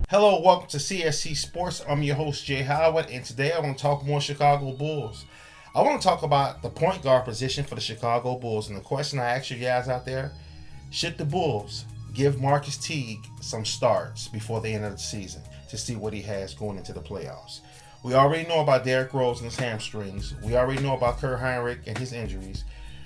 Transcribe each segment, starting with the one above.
Hello, welcome to CSC Sports. I'm your host, Jay Howard, and today I want to talk more Chicago Bulls. I want to talk about the point guard position for the Chicago Bulls. And the question I ask you guys out there, should the Bulls give Marquis Teague some starts before the end of the season to see what he has going into the playoffs? We already know about Derrick Rose and his hamstrings. We already know about Kurt Heinrich and his injuries.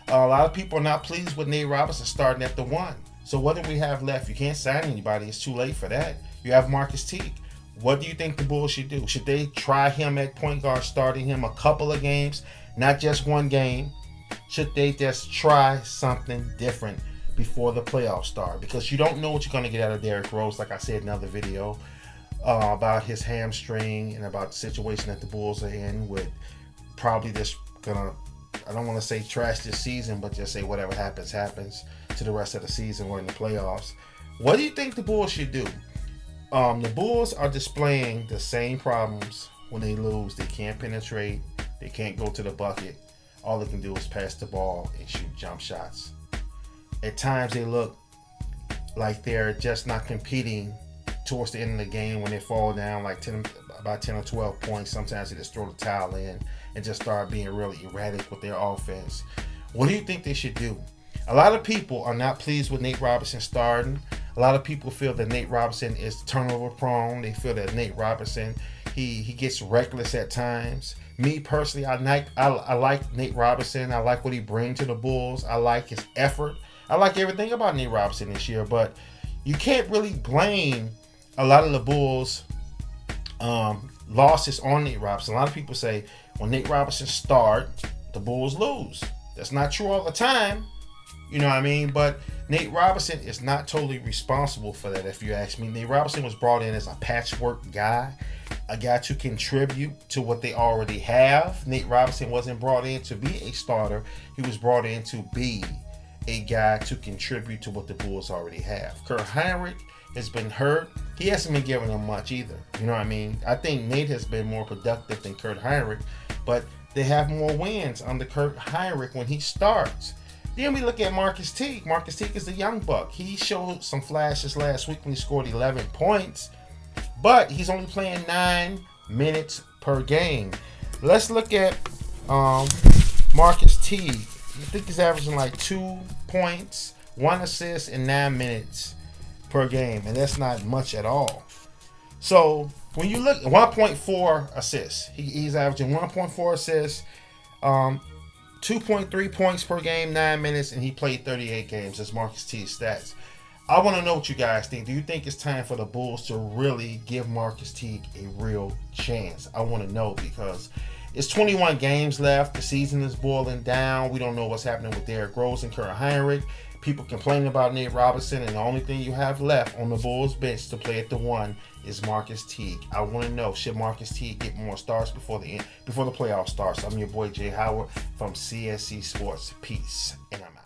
A lot of people are not pleased with Nate Robinson starting at the one. So what do we have left? You can't sign anybody. It's too late for that. You have Marquis Teague. What do you think the Bulls should do? Should they try him at point guard, starting him a couple of games, not just one game? Should they just try something different before the playoffs start? Because you don't know what you're going to get out of Derrick Rose, like I said in another video, about his hamstring and about the situation that the Bulls are in with probably just going to, I don't want to say trash this season, but just say whatever happens, happens to the rest of the season or in the playoffs. What do you think the Bulls should do? The Bulls are displaying the same problems when they lose. They can't penetrate. They can't go to the bucket. All they can do is pass the ball and shoot jump shots. At times they look like they're just not competing towards the end of the game when they fall down like about 10 or 12 points. Sometimes they just throw the towel in and just start being really erratic with their offense. What do you think they should do? A lot of people are not pleased with Nate Robinson starting. A lot of people feel that Nate Robinson is turnover prone. They feel that Nate Robinson, he gets reckless at times. Me personally, I like Nate Robinson. I like what he brings to the Bulls. I like his effort. I like everything about Nate Robinson this year. But you can't really blame a lot of the Bulls' losses on Nate Robinson. A lot of people say when Nate Robinson starts, the Bulls lose. That's not true all the time. You know what I mean? But Nate Robinson is not totally responsible for that, if you ask me. Nate Robinson was brought in as a patchwork guy, a guy to contribute to what they already have. Nate Robinson wasn't brought in to be a starter. He was brought in to be a guy to contribute to what the Bulls already have. Kurt Heinrich has been hurt. He hasn't been giving them much either. You know what I mean? I think Nate has been more productive than Kurt Heinrich, but they have more wins under Kurt Heinrich when he starts. Then we look at Marquis Teague. Marquis Teague is the young buck. He showed some flashes last week when he scored 11 points, but he's only playing 9 minutes per game. Let's look at Marquis Teague. I think he's averaging like 2 points, 1 assist, and 9 minutes per game, and that's not much at all. So when you look, 1.4 assists. He's averaging 1.4 assists. 2.3 points per game, 9 minutes, and he played 38 games. That's Marquis Teague's stats. I want to know what you guys think. Do you think it's time for the Bulls to really give Marquis Teague a real chance? I want to know because it's 21 games left. The season is boiling down. We don't know what's happening with Derrick Rose and Kurt Heinrich. People complaining about Nate Robinson, and the only thing you have left on the Bulls bench to play at the one is Marquis Teague. I want to know, should Marquis Teague get more starts before the playoff starts? I'm your boy Jay Howard from CSC Sports. Peace, and I'm out.